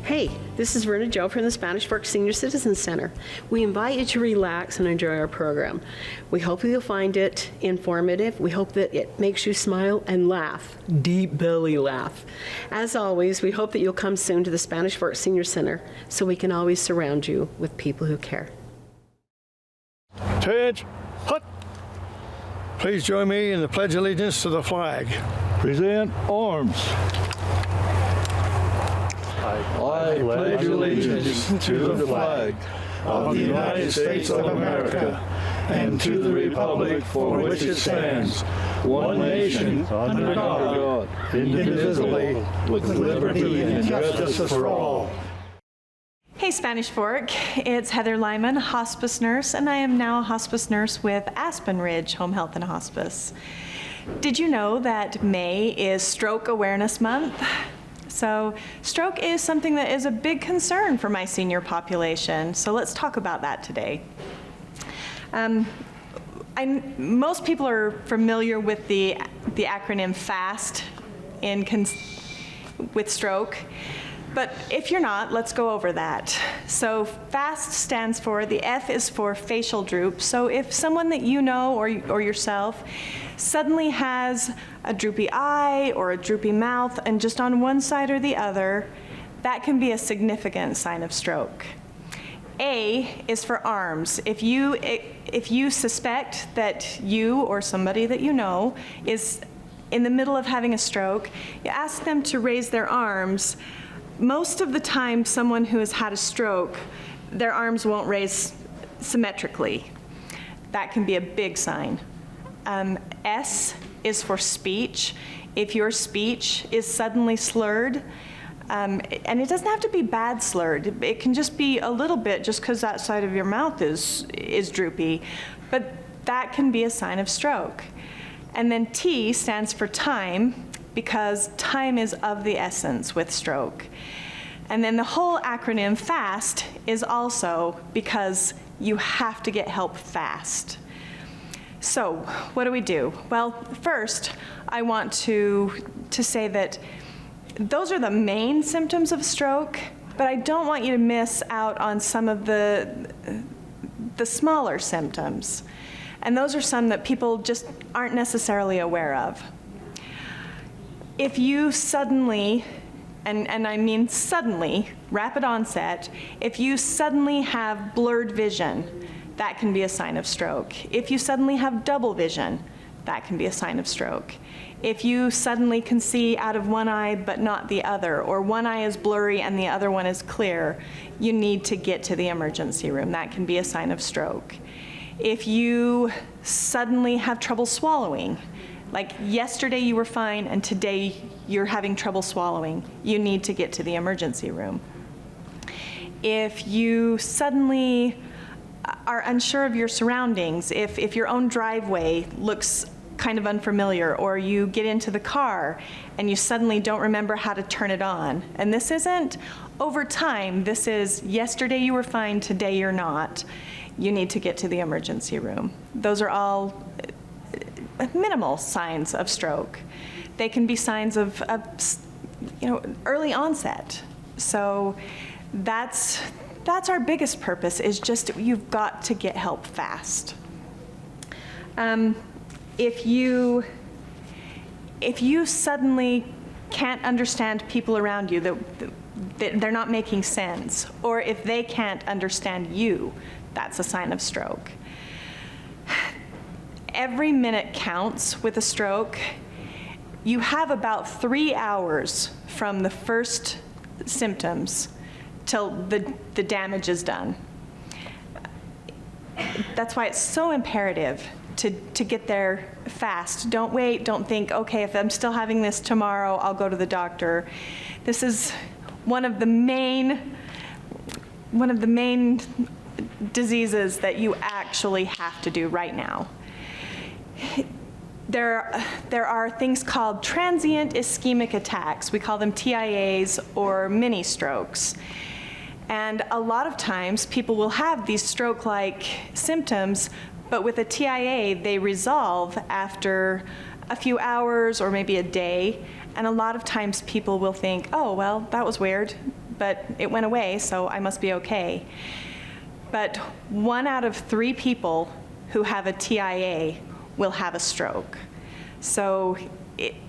Hey, this is Verna Jo from the Spanish Fork Senior Citizens Center. We invite you to relax and enjoy our program. We hope you'll find it informative. We hope that it makes you smile and laugh, deep belly laugh. As always, we hope that you'll come soon to the Spanish Fork Senior Center so we can always surround you with people who care. Attention, hut. Please join me in the Pledge of Allegiance to the flag. Present arms. I pledge allegiance to the flag of the United States of America and to the republic for which it stands, one nation, under God, indivisible, with liberty and justice for all. Hey Spanish Fork, it's Heather Lyman, hospice nurse, and I am now a hospice nurse with Aspen Ridge Home Health and Hospice. Did you know that May is Stroke Awareness Month? So stroke is something that is a big concern for my senior population, so let's talk about that today. Most people are familiar with the acronym FAST with stroke, but if you're not, let's go over that. So FAST stands for, the F is for facial droop. So if someone that you know or yourself suddenly has a droopy eye or a droopy mouth and just on one side or the other, that can be a significant sign of stroke. A is for arms. If you suspect that you or somebody that you know is in the middle of having a stroke, you ask them to raise their arms. Most of the time, someone who has had a stroke, their arms won't raise symmetrically. That can be a big sign. S is for speech. If your speech is suddenly slurred, and it doesn't have to be bad slurred, it can just be a little bit just because that side of your mouth is droopy, but that can be a sign of stroke. And then T stands for time, because time is of the essence with stroke. And then the whole acronym FAST is also because you have to get help fast. So what do we do? Well, first, I want to say that those are the main symptoms of stroke, but I don't want you to miss out on some of the smaller symptoms. And those are some that people just aren't necessarily aware of. If you suddenly, and I mean suddenly, rapid onset, if you suddenly have blurred vision, that can be a sign of stroke. If you suddenly have double vision, that can be a sign of stroke. If you suddenly can see out of one eye but not the other, or one eye is blurry and the other one is clear, you need to get to the emergency room. That can be a sign of stroke. If you suddenly have trouble swallowing, like yesterday you were fine and today you're having trouble swallowing, you need to get to the emergency room. If you suddenly are unsure of your surroundings, if your own driveway looks kind of unfamiliar, or you get into the car and you suddenly don't remember how to turn it on, and this isn't over time, this is yesterday you were fine, today you're not, you need to get to the emergency room. Those are all minimal signs of stroke. They can be signs of early onset. So that's our biggest purpose, is just you've got to get help fast. If you suddenly can't understand people around you, that they're not making sense, or if they can't understand you, that's a sign of stroke. Every minute counts with a stroke. You have about 3 hours from the first symptoms till the damage is done. That's why it's so imperative to get there fast. Don't wait, don't think, okay, if I'm still having this tomorrow, I'll go to the doctor. This is one of the main diseases that you actually have to do right now. There are things called transient ischemic attacks. We call them TIAs or mini strokes. And a lot of times people will have these stroke-like symptoms, but with a TIA, they resolve after a few hours or maybe a day. And a lot of times people will think, oh, well, that was weird. but it went away, so I must be okay. But 1 out of 3 people who have a TIA will have a stroke. So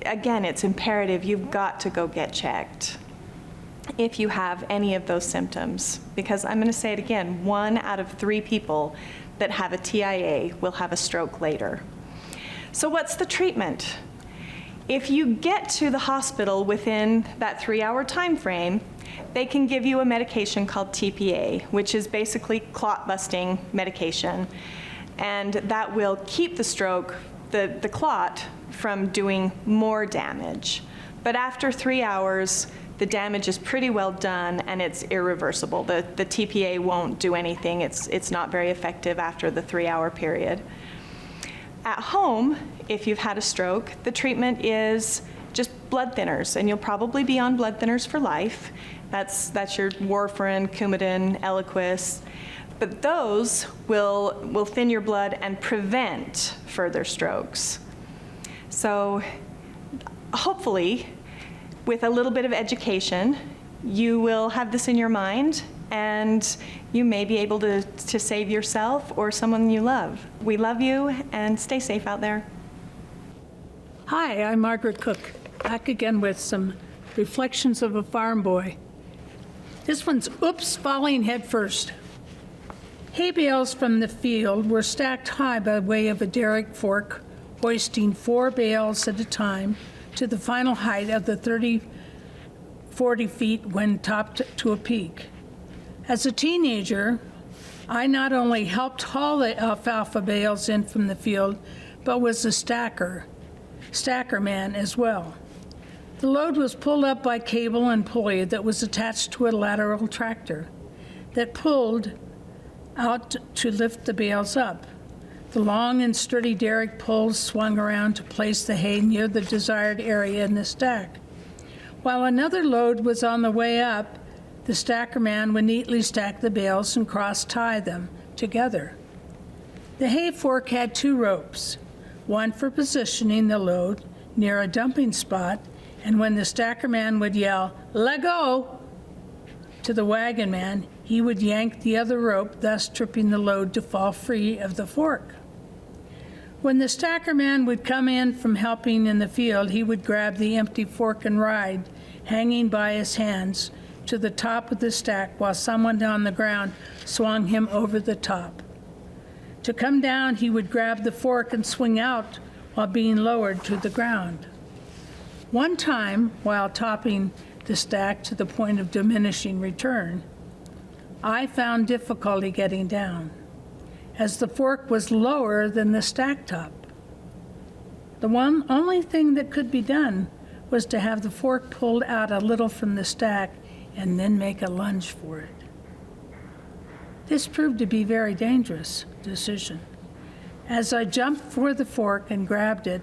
again, it's imperative you've got to go get checked if you have any of those symptoms, because I'm going to say it again, 1 out of 3 people that have a TIA will have a stroke later. So what's the treatment? If you get to the hospital within that 3-hour time frame, they can give you a medication called TPA, which is basically clot-busting medication, and that will keep the stroke, the clot, from doing more damage. But after 3 hours, the damage is pretty well done and it's irreversible. The TPA won't do anything. It's not very effective after the 3-hour period. At home, if you've had a stroke, the treatment is just blood thinners, and you'll probably be on blood thinners for life. That's your warfarin, Coumadin, Eliquis. But those will thin your blood and prevent further strokes. So hopefully, with a little bit of education, you will have this in your mind, and you may be able to save yourself or someone you love. We love you, and stay safe out there. Hi, I'm Margaret Cook, back again with some reflections of a farm boy. This one's oops, falling head first. Hay bales from the field were stacked high by way of a derrick fork, hoisting 4 bales at a time to the final height of the 40 feet when topped to a peak. As a teenager, I not only helped haul the alfalfa bales in from the field, but was a stacker man as well. The load was pulled up by cable and pulley that was attached to a lateral tractor that pulled out to lift the bales up. The long and sturdy derrick poles swung around to place the hay near the desired area in the stack. While another load was on the way up, the stacker man would neatly stack the bales and cross-tie them together. The hay fork had 2 ropes, one for positioning the load near a dumping spot, and when the stacker man would yell, "Let go!" to the wagon man, he would yank the other rope, thus tripping the load to fall free of the fork. When the stacker man would come in from helping in the field, he would grab the empty fork and ride, hanging by his hands, to the top of the stack while someone on the ground swung him over the top. To come down, he would grab the fork and swing out while being lowered to the ground. One time, while topping the stack to the point of diminishing return, I found difficulty getting down, as the fork was lower than the stack top. The only thing that could be done was to have the fork pulled out a little from the stack and then make a lunge for it. This proved to be a very dangerous decision. As I jumped for the fork and grabbed it,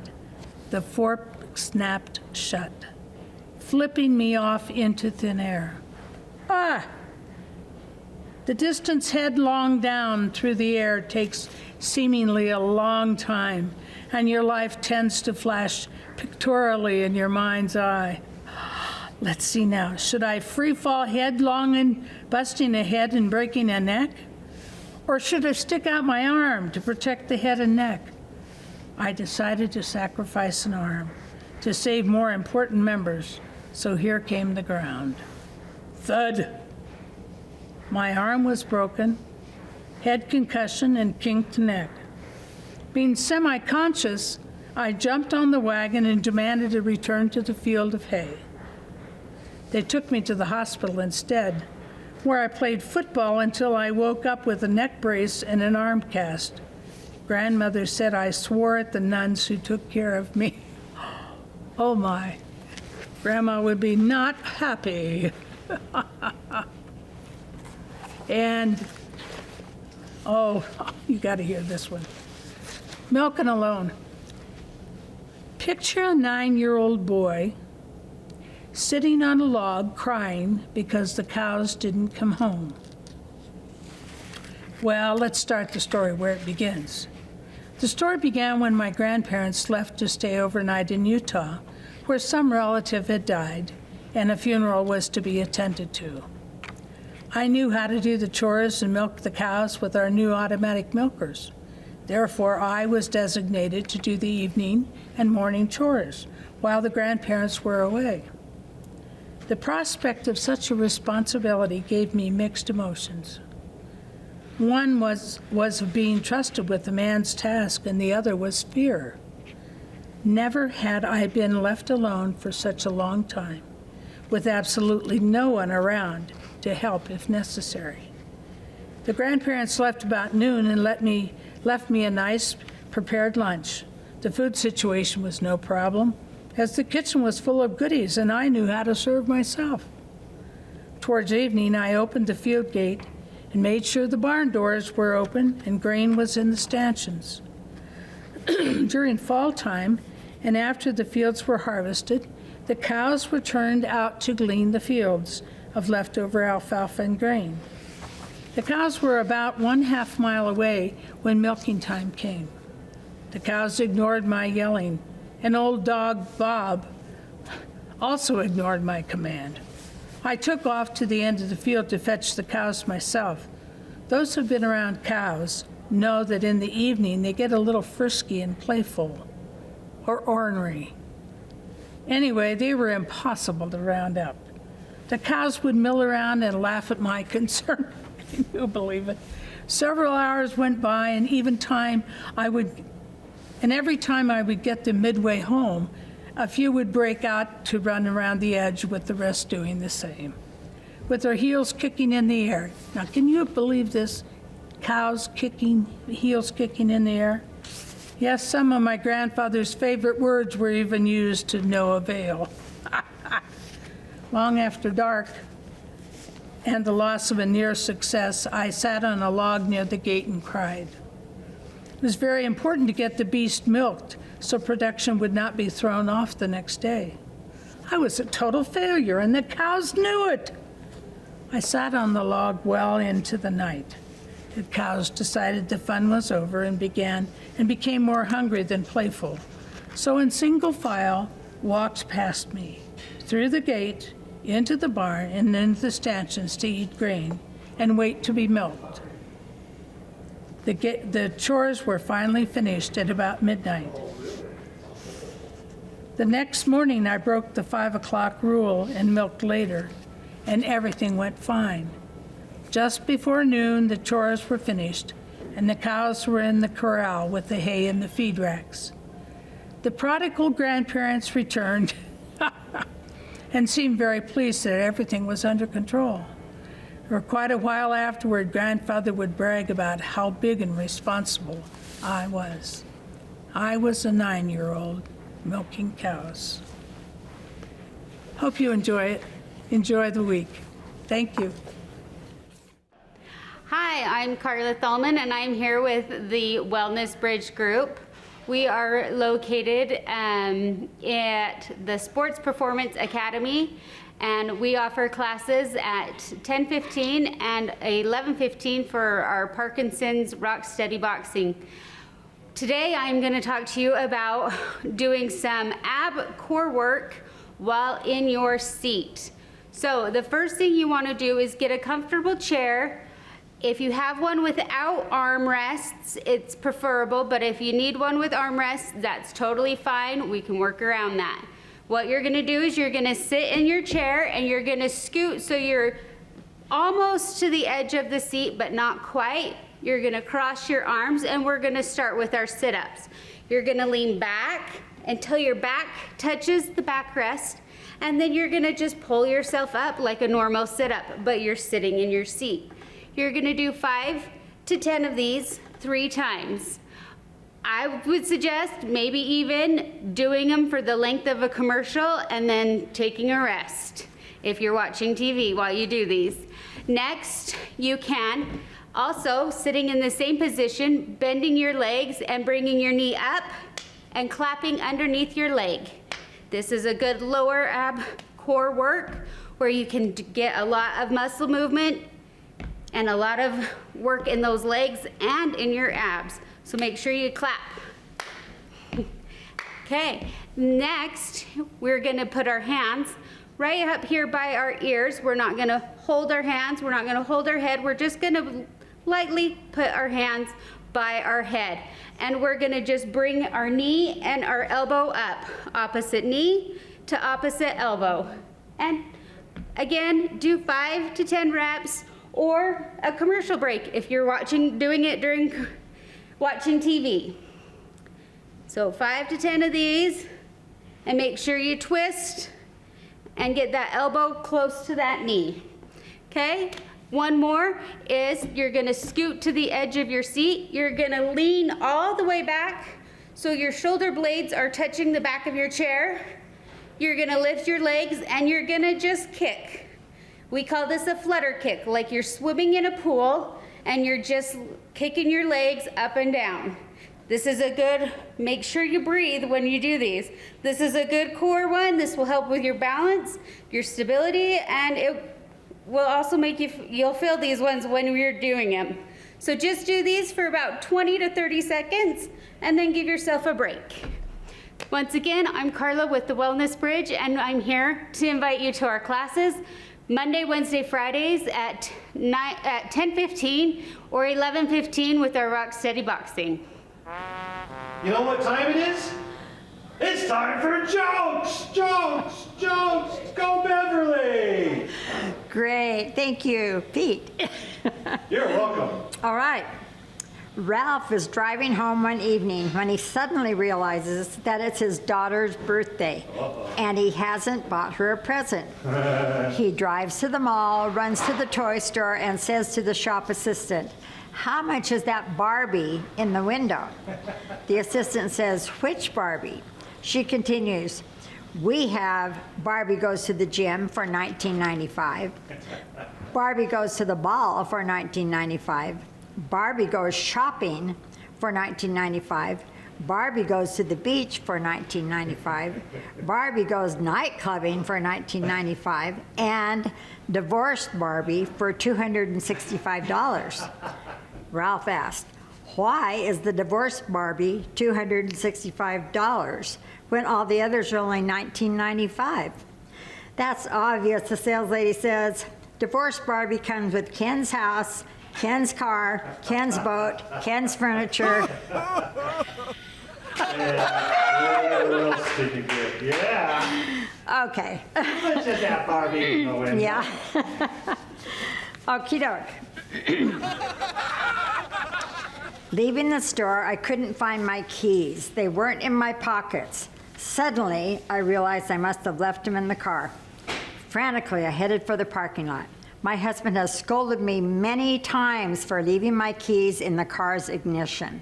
the fork snapped shut, flipping me off into thin air. Ah! The distance headlong down through the air takes seemingly a long time, and your life tends to flash pictorially in your mind's eye. Let's see now. Should I free fall headlong and busting a head and breaking a neck? Or should I stick out my arm to protect the head and neck? I decided to sacrifice an arm to save more important members, so here came the ground. Thud! My arm was broken, head concussion, and kinked neck. Being semi-conscious, I jumped on the wagon and demanded a return to the field of hay. They took me to the hospital instead, where I played football until I woke up with a neck brace and an arm cast. Grandmother said I swore at the nuns who took care of me. Oh my, Grandma would be not happy. And, oh, you got to hear this one. Milking alone. Picture a 9-year-old boy sitting on a log crying because the cows didn't come home. Well, let's start the story where it begins. The story began when my grandparents left to stay overnight in Utah, where some relative had died and a funeral was to be attended to. I knew how to do the chores and milk the cows with our new automatic milkers. Therefore, I was designated to do the evening and morning chores while the grandparents were away. The prospect of such a responsibility gave me mixed emotions. One was of being trusted with the man's task, and the other was fear. Never had I been left alone for such a long time, with absolutely no one around to help if necessary. The grandparents left about noon and left me a nice prepared lunch. The food situation was no problem, as the kitchen was full of goodies and I knew how to serve myself. Towards evening, I opened the field gate and made sure the barn doors were open and grain was in the stanchions. During fall time, and after the fields were harvested, the cows were turned out to glean the fields of leftover alfalfa and grain. The cows were about 1/2 mile away when milking time came. The cows ignored my yelling, and old dog Bob also ignored my command. I took off to the end of the field to fetch the cows myself. Those who've been around cows know that in the evening they get a little frisky and playful, or ornery. Anyway, they were impossible to round up. The cows would mill around and laugh at my concern. Can you believe it? Several hours went by, and every time I would get them midway home, a few would break out to run around the edge, with the rest doing the same, with their heels kicking in the air. Now, can you believe this? Cows kicking, heels kicking in the air? Yes, some of my grandfather's favorite words were even used to no avail. Long after dark and the loss of a near success, I sat on a log near the gate and cried. It was very important to get the beast milked so production would not be thrown off the next day. I was a total failure, and the cows knew it. I sat on the log well into the night. The cows decided the fun was over and became more hungry than playful. So in single file, walked past me, through the gate, into the barn, and into the stanchions to eat grain and wait to be milked. The chores were finally finished at about midnight. The next morning, I broke the 5 o'clock rule and milked later, and everything went fine. Just before noon, the chores were finished, and the cows were in the corral with the hay in the feed racks. The prodigal grandparents returned and seemed very pleased that everything was under control. For quite a while afterward, Grandfather would brag about how big and responsible I was. I was a 9-year-old milking cows. Hope you enjoy it. Enjoy the week. Thank you. Hi, I'm Carla Thalman, and I'm here with the Wellness Bridge Group. We are located at the Sports Performance Academy, and we offer classes at 10:15 and 11:15 for our Parkinson's Rock Steady Boxing. Today I'm going to talk to you about doing some ab core work while in your seat. So the first thing you want to do is get a comfortable chair. If you have one without armrests, it's preferable, but if you need one with armrests, that's totally fine. We can work around that. What you're gonna do is you're gonna sit in your chair and you're gonna scoot so you're almost to the edge of the seat, but not quite. You're gonna cross your arms, and we're gonna start with our sit-ups. You're gonna lean back until your back touches the backrest, and then you're gonna just pull yourself up like a normal sit-up, but you're sitting in your seat. You're gonna do 5 to 10 of these 3 times. I would suggest maybe even doing them for the length of a commercial and then taking a rest if you're watching TV while you do these. Next, you can also, sitting in the same position, bending your legs and bringing your knee up and clapping underneath your leg. This is a good lower ab core work where you can get a lot of muscle movement and a lot of work in those legs and in your abs. So make sure you clap. Okay, next we're gonna put our hands right up here by our ears. We're not gonna hold our hands, we're not gonna hold our head, we're just gonna lightly put our hands by our head. And we're gonna just bring our knee and our elbow up, opposite knee to opposite elbow. And again, do 5 to 10 reps or a commercial break if you're doing it during watching TV. So 5 to 10 of these, and make sure you twist and get that elbow close to that knee. Okay? One more is you're gonna scoot to the edge of your seat. You're gonna lean all the way back so your shoulder blades are touching the back of your chair. You're gonna lift your legs and you're gonna just kick. We call this a flutter kick, like you're swimming in a pool and you're just kicking your legs up and down. This is a good, make sure you breathe when you do these. This is a good core one. This will help with your balance, your stability, and it will also make you'll feel these ones when we're doing them. So just do these for about 20 to 30 seconds and then give yourself a break. Once again, I'm Carla with the Wellness Bridge, and I'm here to invite you to our classes Monday, Wednesday, Fridays at 10:15 or 11:15 with our Rock Steady Boxing. You know what time it is? It's time for jokes! Jokes! Jokes! Go Beverly! Great, thank you, Pete. You're welcome. All right. Ralph is driving home one evening when he suddenly realizes that it's his daughter's birthday and he hasn't bought her a present. He drives to the mall, runs to the toy store, and says to the shop assistant, "How much is that Barbie in the window?" The assistant says, "Which Barbie?" She continues, "We have Barbie goes to the gym for $19.95. Barbie goes to the ball for $19.95. Barbie goes shopping for $19.95. Barbie goes to the beach for $19.95. Barbie goes night clubbing for $19.95. And divorced Barbie for $265. Ralph asked, "Why is the divorced Barbie $265 when all the others are only $19.95? "That's obvious," the sales lady says. "Divorced Barbie comes with Ken's house, Ken's car, Ken's boat, Ken's furniture." Yeah, sticky grip. Yeah. Okay. Let's get that Barbie in the window. Yeah. Okie doke. Leaving the store, I couldn't find my keys. They weren't in my pockets. Suddenly, I realized I must have left them in the car. Frantically, I headed for the parking lot. My husband has scolded me many times for leaving my keys in the car's ignition.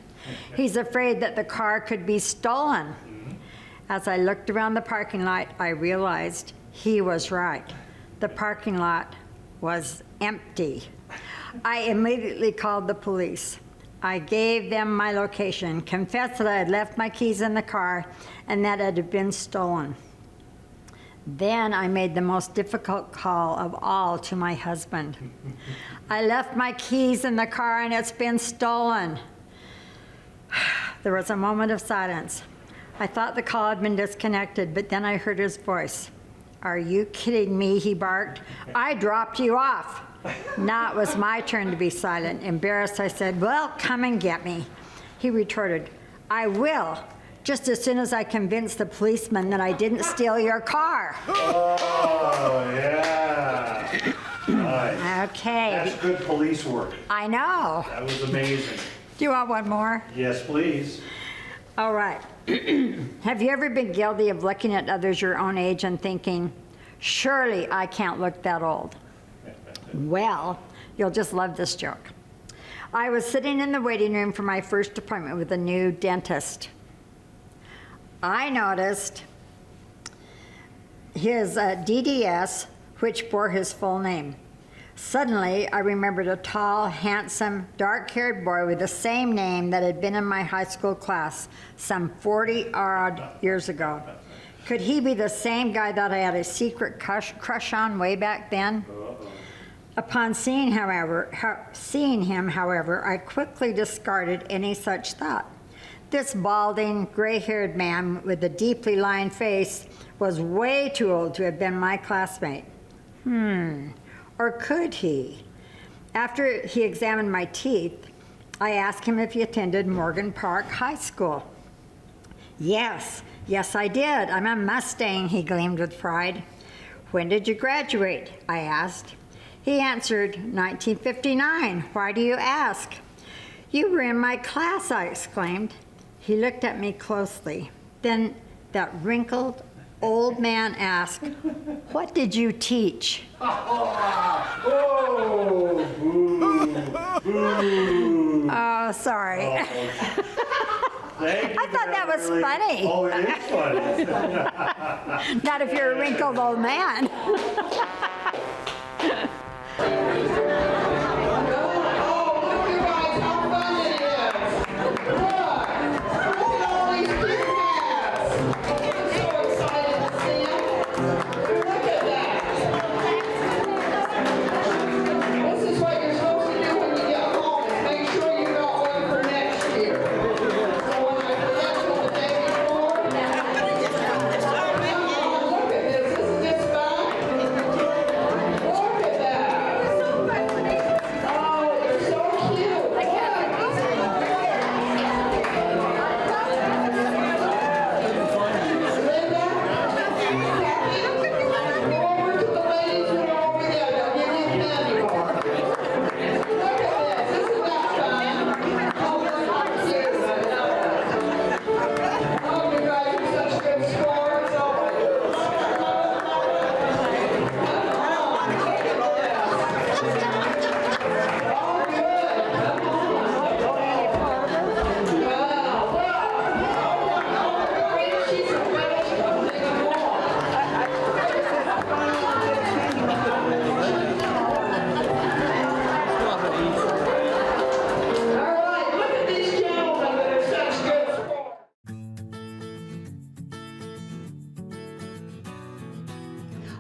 He's afraid that the car could be stolen. As I looked around the parking lot, I realized he was right. The parking lot was empty. I immediately called the police. I gave them my location, confessed that I had left my keys in the car and that it had been stolen. Then I made the most difficult call of all to my husband. "I left my keys in the car and it's been stolen." There was a moment of silence. I thought the call had been disconnected, but then I heard his voice. "Are you kidding me?" he barked. "I dropped you off." Now it was my turn to be silent. Embarrassed, I said, "Well, come and get me." He retorted, "I will, just as soon as I convince the policeman that I didn't steal your car." Oh, yeah. Nice. Okay. That's good police work. I know. That was amazing. Do you want one more? Yes, please. All right. Have you ever been guilty of looking at others your own age and thinking, "Surely I can't look that old"? Well, you'll just love this joke. I was sitting in the waiting room for my first appointment with a new dentist. I noticed his DDS, which bore his full name. Suddenly, I remembered a tall, handsome, dark-haired boy with the same name that had been in my high school class some 40-odd years ago. Could he be the same guy that I had a secret crush on way back then? Upon seeing him, however, I quickly discarded any such thought. This balding, gray-haired man with a deeply lined face was way too old to have been my classmate. Or could he? After he examined my teeth, I asked him if he attended Morgan Park High School. Yes, I did. I'm a Mustang, he gleamed with pride. When did you graduate? I asked. He answered, 1959. Why do you ask? You were in my class, I exclaimed. He looked at me closely. Then that wrinkled old man asked, what did you teach? Oh, sorry. I thought that was funny. Oh, it is funny. Not if you're a wrinkled old man.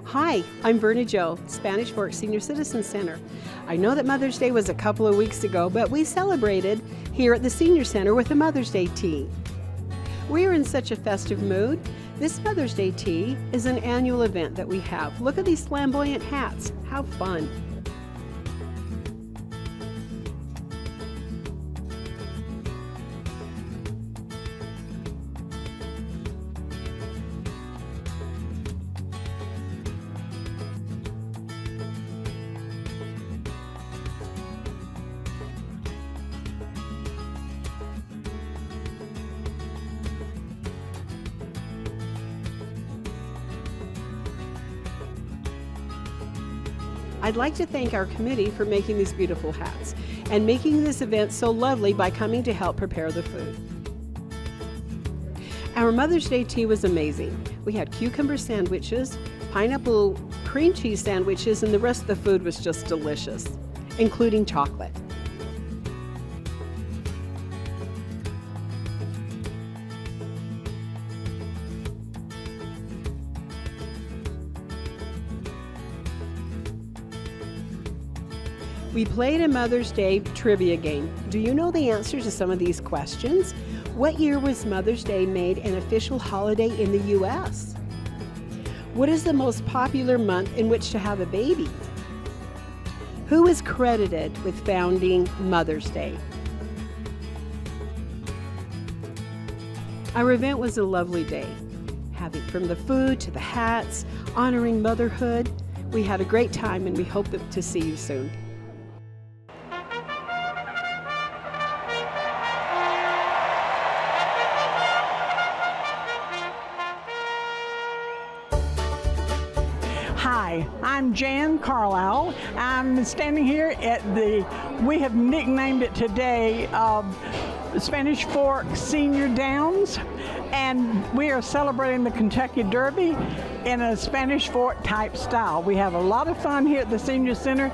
Hi, I'm Berna Jo, Spanish Fork Senior Citizen Center. I know that Mother's Day was a couple of weeks ago, but we celebrated here at the Senior Center with a Mother's Day tea. We are in such a festive mood. This Mother's Day tea is an annual event that we have. Look at these flamboyant hats. How fun. I'd like to thank our committee for making these beautiful hats and making this event so lovely by coming to help prepare the food. Our Mother's Day tea was amazing. We had cucumber sandwiches, pineapple cream cheese sandwiches, and the rest of the food was just delicious, including chocolate. We played a Mother's Day trivia game. Do you know the answer to some of these questions? What year was Mother's Day made an official holiday in the U.S.? What is the most popular month in which to have a baby? Who is credited with founding Mother's Day? Our event was a lovely day, having from the food to the hats, honoring motherhood. We had a great time and we hope to see you soon. Hi, I'm Jan Carlisle. I'm standing here at we have nicknamed it today, Spanish Fork Senior Downs, and we are celebrating the Kentucky Derby in a Spanish Fork type style. We have a lot of fun here at the Senior Center.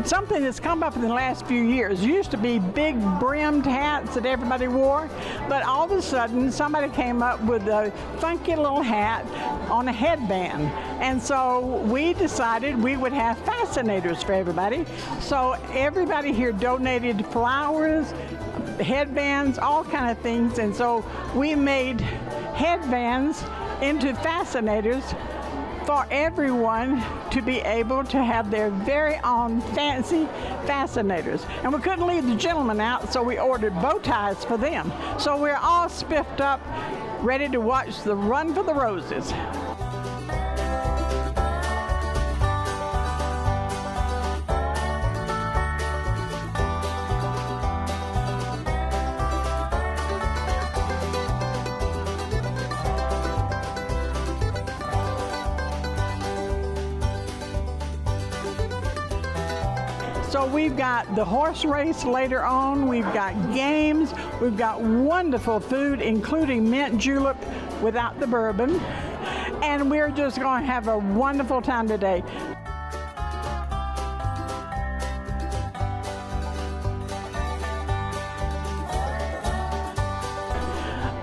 Something that's come up in the last few years. Used to be big brimmed hats that everybody wore, but all of a sudden somebody came up with a funky little hat on a headband. And so we decided we would have fascinators for everybody. So everybody here donated flowers, headbands, all kind of things. And so we made headbands into fascinators for everyone to be able to have their very own fancy fascinators. And we couldn't leave the gentlemen out, so we ordered bow ties for them. So we're all spiffed up, ready to watch the Run for the Roses. So we've got the horse race later on, we've got games, we've got wonderful food, including mint julep without the bourbon, and we're just going to have a wonderful time today.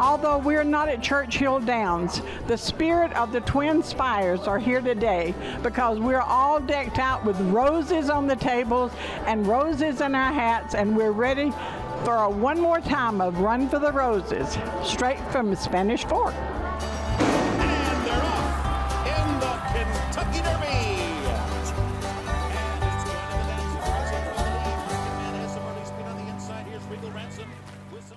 Although we're not at Churchill Downs, the spirit of the Twin Spires are here today because we're all decked out with roses on the tables and roses in our hats, and we're ready for one more time of Run for the Roses, straight from Spanish Fork. And they're off in the Kentucky Derby. And it's going to the dancing. Man has some early speed on the inside. Here's Regal Ransom with some...